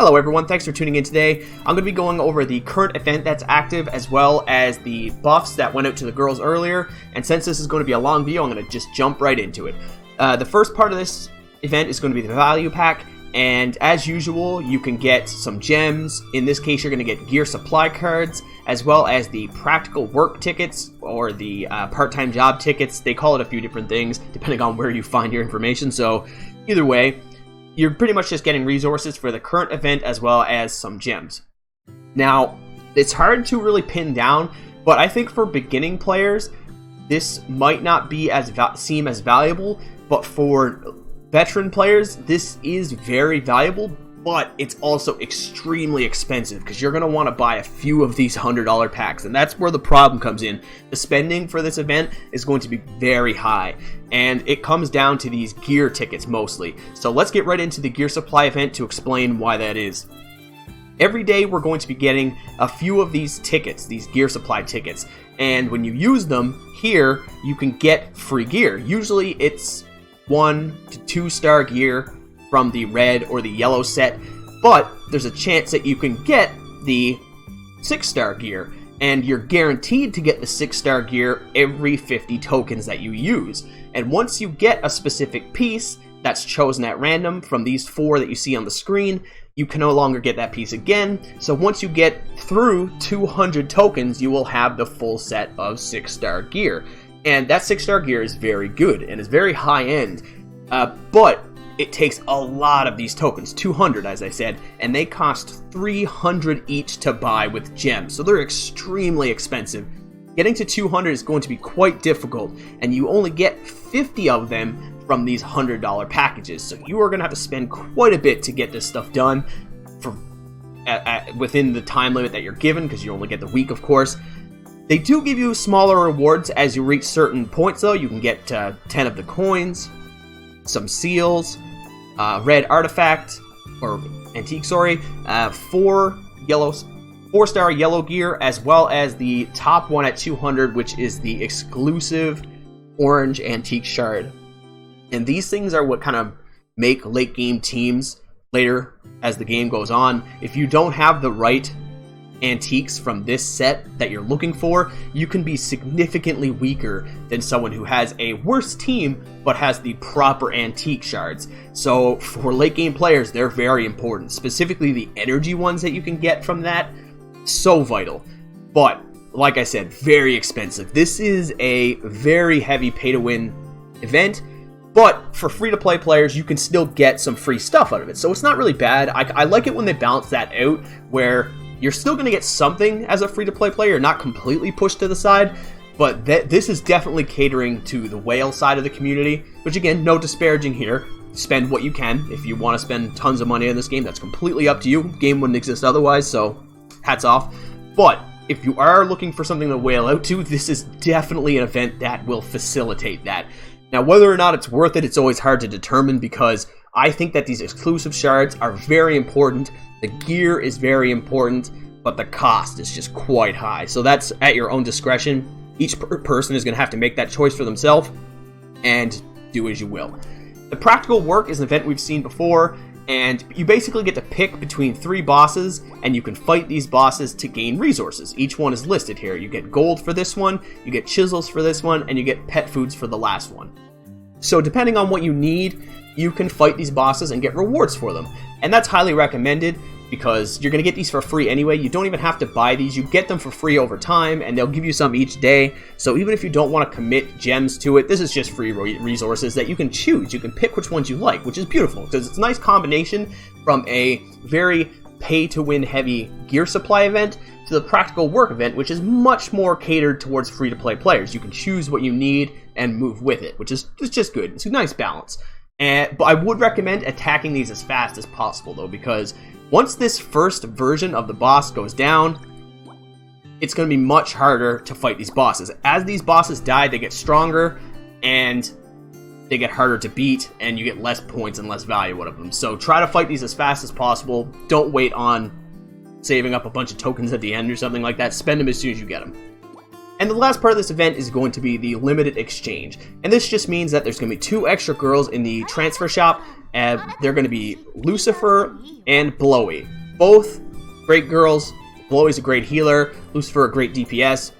Hello everyone, thanks for tuning in today. I'm going to be going over the current event that's active as well as the buffs that went out to the girls earlier. And since this is going to be a long video, I'm going to just jump right into it. The first part of this event is going to be the value pack. And as usual, you can get some gems. In this case, you're going to get gear supply cards as well as the practical work tickets or the part-time job tickets. They call it a few different things depending on where you find your information. So either way, you're pretty much just getting resources for the current event as well as some gems. Now, it's hard to really pin down, but I think for beginning players, this might not be seem as valuable, but for veteran players, this is very valuable, but it's also extremely expensive because you're going to want to buy a few of these $100 packs, and that's where the problem comes in. The spending for this event is going to be very high, and it comes down to these gear tickets mostly. So let's get right into the gear supply event to explain why that is. Every day we're going to be getting a few of these tickets, these gear supply tickets, and when you use them here, you can get free gear. Usually it's 1 to 2 star gear from the red or the yellow set, but there's a chance that you can get the 6-star gear, and you're guaranteed to get the 6-star gear every 50 tokens that you use. And once you get a specific piece that's chosen at random from these 4 that you see on the screen, you can no longer get that piece again. So once you get through 200 tokens, you will have the full set of 6-star gear. And that 6-star gear is very good and is very high end, but it takes a lot of these tokens, 200 as I said, and they cost 300 each to buy with gems, so they're extremely expensive. Getting to 200 is going to be quite difficult, and you only get 50 of them from these $100 packages, so you are going to have to spend quite a bit to get this stuff done within the time limit that you're given, because you only get the week, of course. They do give you smaller rewards as you reach certain points, though. You can get 10 of the coins, some seals, red artifact, or antique, sorry, 4-star yellow gear, as well as the top one at 200, which is the exclusive orange antique shard. And these things are what kind of make late game teams later as the game goes on. If you don't have the right antiques from this set that you're looking for, you can be significantly weaker than someone who has a worse team but has the proper antique shards. So for late game players, they're very important, specifically the energy ones that you can get from that. So vital, but like I said, very expensive. This is a very heavy pay to win event, but for free to play players, you can still get some free stuff out of it, so it's not really bad. I like it when they balance that out, where you're still going to get something as a free-to-play player, not completely pushed to the side, but this is definitely catering to the whale side of the community, which again, no disparaging here. Spend what you can. If you want to spend tons of money in this game, that's completely up to you. Game wouldn't exist otherwise, so hats off. But if you are looking for something to whale out to, this is definitely an event that will facilitate that. Now, whether or not it's worth it, it's always hard to determine, because I think that these exclusive shards are very important. The gear is very important, but the cost is just quite high. So that's at your own discretion. Each person is going to have to make that choice for themselves and do as you will. The practical work is an event we've seen before, and you basically get to pick between 3 bosses, and you can fight these bosses to gain resources. Each one is listed here. You get gold for this one, you get chisels for this one, and you get pet foods for the last one. So depending on what you need, you can fight these bosses and get rewards for them. And that's highly recommended, because you're going to get these for free anyway. You don't even have to buy these. You get them for free over time, and they'll give you some each day. So even if you don't want to commit gems to it, this is just free resources that you can choose. You can pick which ones you like, which is beautiful, because it's a nice combination from a very pay-to-win heavy gear supply event to the practical work event, which is much more catered towards free-to-play players. You can choose what you need and move with it, which is just good. It's a nice balance. But I would recommend attacking these as fast as possible, though, because once this first version of the boss goes down, it's going to be much harder to fight these bosses. As these bosses die, they get stronger, and they get harder to beat, and you get less points and less value out of them. So try to fight these as fast as possible. Don't wait on saving up a bunch of tokens at the end or something like that. Spend them as soon as you get them. And the last part of this event is going to be the limited exchange. And this just means that there's going to be 2 extra girls in the transfer shop. And they're going to be Lucifer and Blowy. Both great girls. Blowy's a great healer. Lucifer a great DPS.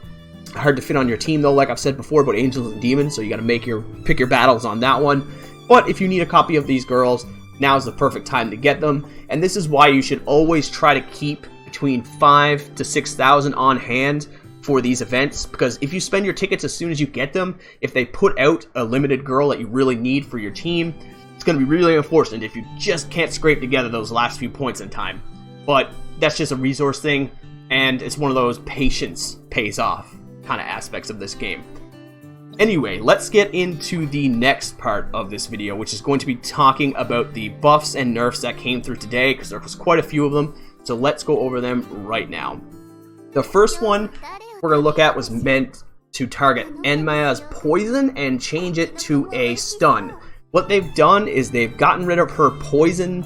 Hard to fit on your team though, like I've said before, about angels and demons. So you got to pick your battles on that one. But if you need a copy of these girls, now's the perfect time to get them. And this is why you should always try to keep between 5,000 to 6,000 on hand for these events, because if you spend your tickets as soon as you get them, if they put out a limited girl that you really need for your team, it's going to be really unfortunate if you just can't scrape together those last few points in time. But that's just a resource thing, and it's one of those patience pays off kind of aspects of this game. Anyway, let's get into the next part of this video, which is going to be talking about the buffs and nerfs that came through today, because there was quite a few of them, so let's go over them right now. The first one we're going to look at was meant to target Amelia's poison and change it to a stun. What they've done is they've gotten rid of her poison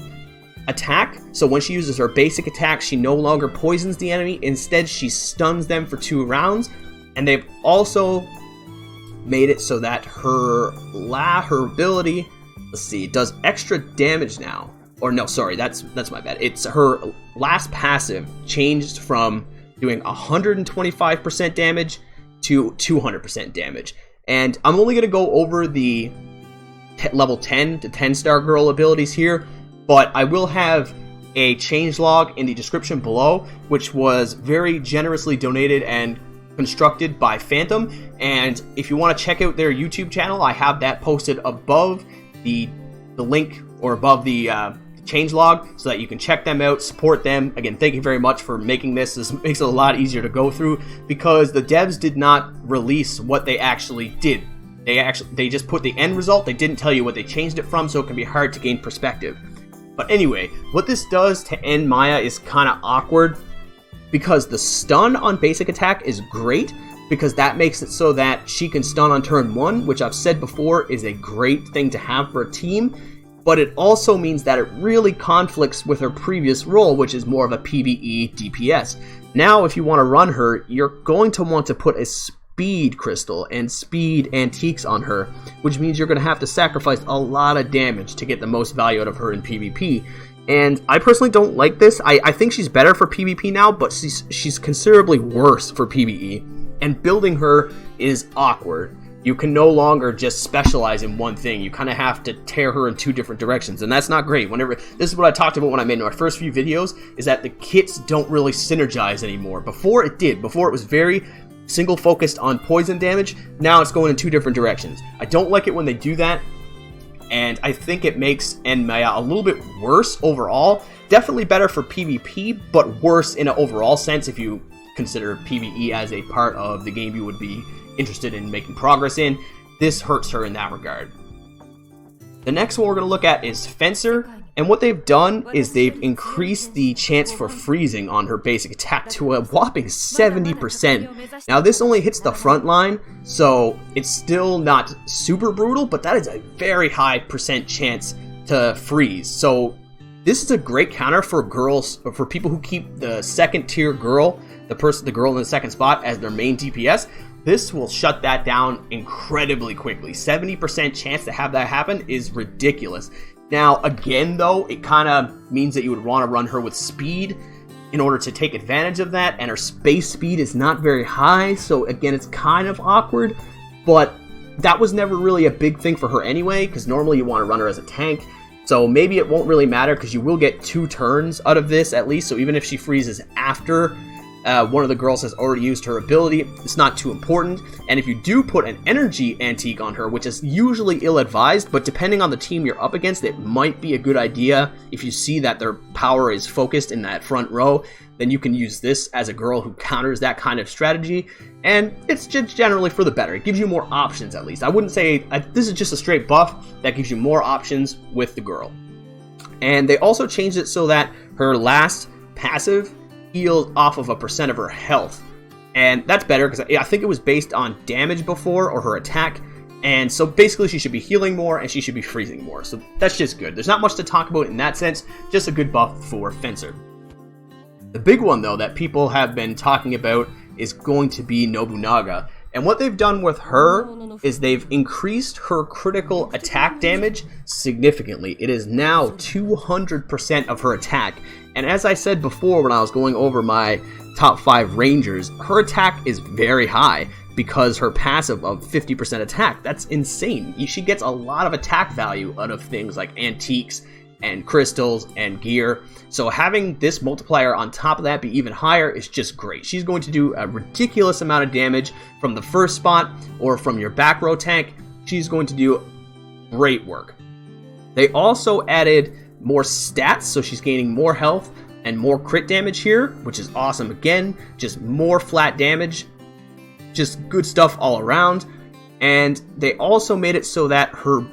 attack, so when she uses her basic attack, she no longer poisons the enemy. Instead, she stuns them for 2 rounds, and they've also made it so that her ability, let's see, does extra damage now. Or no, sorry, that's my bad. It's her last passive changed from doing 125% damage to 200% damage. And I'm only going to go over the level 10 to 10-star girl abilities here, but I will have a changelog in the description below, which was very generously donated and constructed by Phantom. And if you want to check out their YouTube channel, I have that posted above the link, or above the changelog, so that you can check them out, support them. Again, thank you very much for making this. This makes it a lot easier to go through, because the devs did not release what they actually did. They just put the end result. They didn't tell you what they changed it from, so it can be hard to gain perspective. But anyway, what this does to end Maya is kind of awkward, because the stun on basic attack is great, because that makes it so that she can stun on turn 1, which I've said before is a great thing to have for a team. But it also means that it really conflicts with her previous role, which is more of a PvE DPS. Now, if you want to run her, you're going to want to put a speed crystal and speed antiques on her, which means you're going to have to sacrifice a lot of damage to get the most value out of her in PvP. And I personally don't like this. I think she's better for PvP now, but she's considerably worse for PvE. And building her is awkward. You can no longer just specialize in one thing. You kind of have to tear her in 2 different directions, and that's not great. This is what I talked about when I made my first few videos, is that the kits don't really synergize anymore. Before it did. Before it was very single focused on poison damage. Now it's going in 2 different directions. I don't like it when they do that, and I think it makes Maya a little bit worse overall. Definitely better for PvP, but worse in an overall sense if you consider PvE as a part of the game you would be interested in making progress in. This hurts her in that regard. The next one we're going to look at is Fencer, and what they've done is they've increased the chance for freezing on her basic attack to a whopping 70%. Now this only hits the front line, so it's still not super brutal, but that is a very high percent chance to freeze. So this is a great counter for girls, for people who keep the second tier girl, the girl in the second spot, as their main DPS. This will shut that down incredibly quickly. 70% chance to have that happen is ridiculous. Now, again, though, it kind of means that you would want to run her with speed in order to take advantage of that, and her space speed is not very high, so again, it's kind of awkward, but that was never really a big thing for her anyway, because normally you want to run her as a tank, so maybe it won't really matter, because you will get 2 turns out of this at least, so even if she freezes after one of the girls has already used her ability, it's not too important. And if you do put an energy antique on her, which is usually ill-advised, but depending on the team you're up against, it might be a good idea. If you see that their power is focused in that front row, then you can use this as a girl who counters that kind of strategy, and it's just generally for the better. It gives you more options, at least. I wouldn't say this is just a straight buff that gives you more options with the girl. And they also changed it so that her last passive heals off of a percent of her health, and that's better, because I think it was based on damage before, or her attack, and so basically she should be healing more and she should be freezing more, so that's just good. There's not much to talk about in that sense, just a good buff for Fencer. The big one though that people have been talking about is going to be Nobunaga. And what they've done with her is they've increased her critical attack damage significantly. It is now 200% of her attack. And as I said before when I was going over my top 5 rangers, her attack is very high because her passive of 50% attack, that's insane. She gets a lot of attack value out of things like antiques and crystals and gear. So having this multiplier on top of that be even higher is just great. She's going to do a ridiculous amount of damage from the first spot or from your back row tank. She's going to do great work. They also added more stats, so she's gaining more health and more crit damage here, which is awesome. Again, just more flat damage, just good stuff all around. And they also made it so that her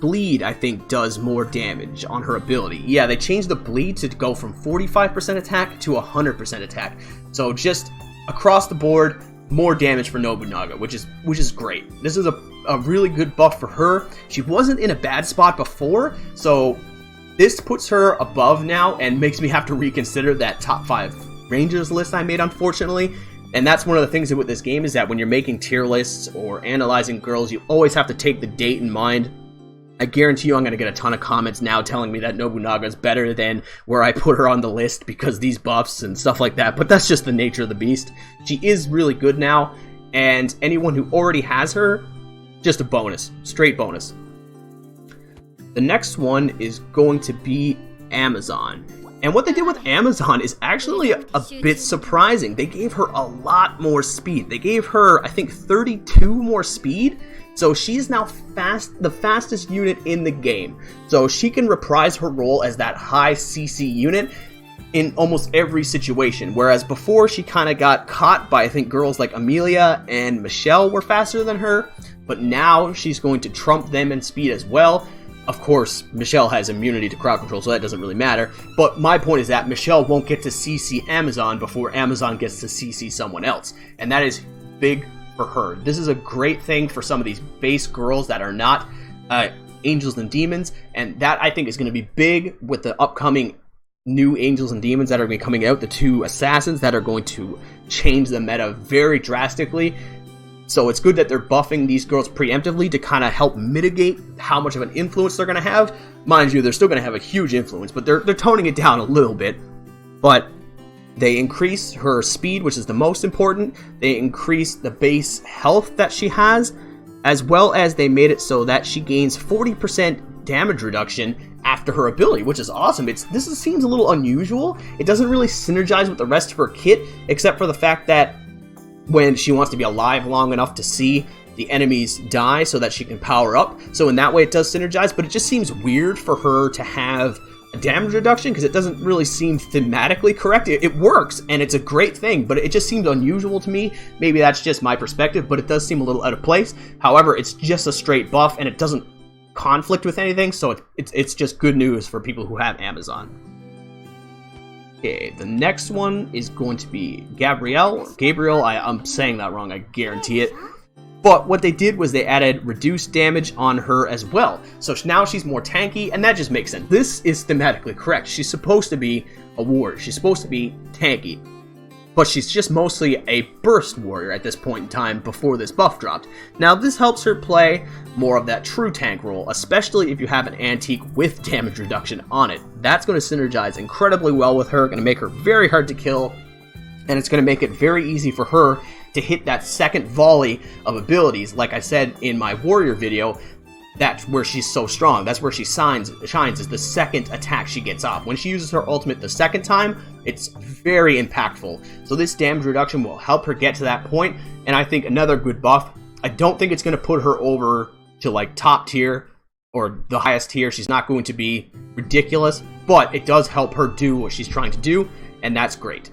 bleed, I think, does more damage on her ability. Yeah, they changed the bleed to go from 45% attack to 100% attack. So just across the board, more damage for Nobunaga, which is great. This is a really good buff for her. She wasn't in a bad spot before, so this puts her above now and makes me have to reconsider that top 5 Rangers list I made, unfortunately. And that's one of the things with this game, is that when you're making tier lists or analyzing girls, you always have to take the date in mind. I guarantee you I'm going to get a ton of comments now telling me that Nobunaga is better than where I put her on the list because these buffs and stuff like that, but that's just the nature of the beast. She is really good now, and anyone who already has her, just a bonus, straight bonus. The next one is going to be Amazon. And what they did with Amazon is actually a bit surprising. They gave her a lot more speed. They gave her, I think, 32 more speed. So she's now the fastest unit in the game. So she can reprise her role as that high CC unit in almost every situation. Whereas before she kind of got caught by, I think, girls like Amelia and Michelle were faster than her. But now she's going to trump them in speed as well. Of course, Michelle has immunity to crowd control, so that doesn't really matter. But my point is that Michelle won't get to CC Amazon before Amazon gets to CC someone else. And that is big for her. This is a great thing for some of these base girls that are not angels and demons. And that, I think, is going to be big with the upcoming new angels and demons that are going to be coming out. The 2 assassins that are going to change the meta very drastically. So it's good that they're buffing these girls preemptively to kind of help mitigate how much of an influence they're going to have. Mind you, they're still going to have a huge influence, but they're toning it down a little bit. But they increase her speed, which is the most important. They increase the base health that she has, as well as they made it so that she gains 40% damage reduction after her ability, which is awesome. This seems a little unusual. It doesn't really synergize with the rest of her kit, except for the fact that when she wants to be alive long enough to see the enemies die so that she can power up. So in that way it does synergize, but it just seems weird for her to have a damage reduction because it doesn't really seem thematically correct. It works, and it's a great thing, but it just seems unusual to me. Maybe that's just my perspective, but it does seem a little out of place. However, it's just a straight buff, and it doesn't conflict with anything, so it's just good news for people who have Amazon. Okay, the next one is going to be Gabriel. I'm saying that wrong, I guarantee it. But what they did was they added reduced damage on her as well. So now she's more tanky, and that just makes sense. This is thematically correct. She's supposed to be a warrior. She's supposed to be tanky. But she's just mostly a burst warrior at this point in time before this buff dropped. Now this helps her play more of that true tank role, especially if you have an antique with damage reduction on it. That's going to synergize incredibly well with her, going to make her very hard to kill, and it's going to make it very easy for her to hit that second volley of abilities. Like I said in my warrior video, that's where she's so strong. That's where she shines, is the second attack she gets off. When she uses her ultimate the second time, it's very impactful. So this damage reduction will help her get to that point, and I think another good buff. I don't think it's going to put her over to like top tier or the highest tier. She's not going to be ridiculous, but it does help her do what she's trying to do, and that's great.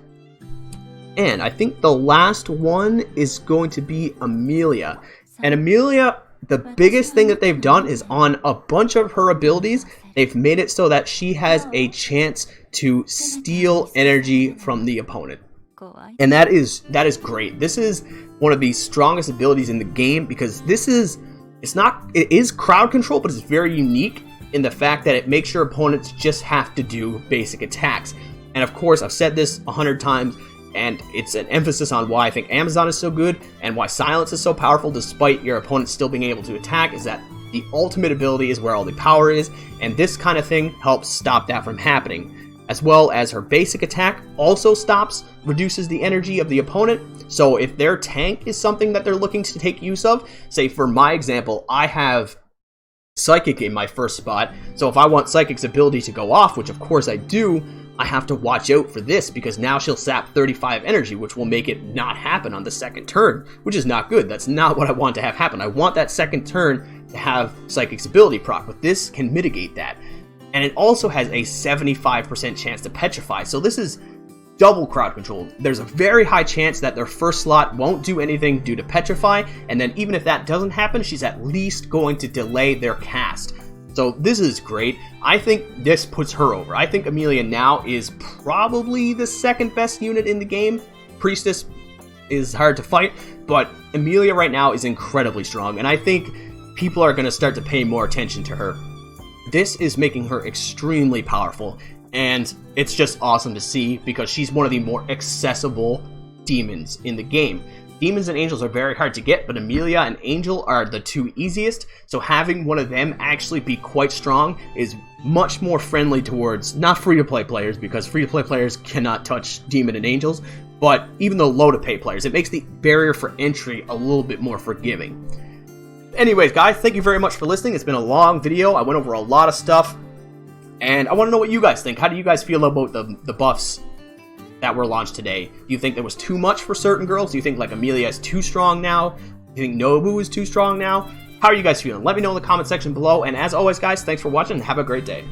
And I think the last one is going to be Amelia. And Amelia, the biggest thing that they've done is on a bunch of her abilities, they've made it so that she has a chance to steal energy from the opponent. And that is great. This is one of the strongest abilities in the game because it is crowd control, but it's very unique in the fact that it makes your opponents just have to do basic attacks. And of course, I've said this 100 times, and it's an emphasis on why I think Amazon is so good and why Silence is so powerful despite your opponent still being able to attack, is that the ultimate ability is where all the power is, and this kind of thing helps stop that from happening. As well as her basic attack also reduces the energy of the opponent, so if their tank is something that they're looking to take use of, say for my example, I have Psychic in my first spot, so if I want Psychic's ability to go off, which of course I do, I have to watch out for this, because now she'll sap 35 energy, which will make it not happen on the second turn, which is not good. That's not what I want to have happen. I want that second turn to have Psychic's ability proc, but this can mitigate that. And it also has a 75% chance to petrify, so this is double crowd control. There's a very high chance that their first slot won't do anything due to petrify, and then even if that doesn't happen, she's at least going to delay their cast. So this is great. I think this puts her over. I think Amelia now is probably the second best unit in the game. Priestess is hard to fight, but Amelia right now is incredibly strong, and I think people are going to start to pay more attention to her. This is making her extremely powerful, and it's just awesome to see because she's one of the more accessible demons in the game. Demons and angels are very hard to get, but Amelia and Angel are the two easiest, so having one of them actually be quite strong is much more friendly towards, not free-to-play players, because free-to-play players cannot touch Demon and Angels, but even the low-to-pay players. It makes the barrier for entry a little bit more forgiving. Anyways, guys, thank you very much for listening. It's been a long video. I went over a lot of stuff, and I want to know what you guys think. How do you guys feel about the buffs that were launched today? Do you think there was too much for certain girls? Do you think like Amelia is too strong now? Do you think Nobu is too strong now? How are you guys feeling? Let me know in the comment section below, and as always guys, thanks for watching and have a great day.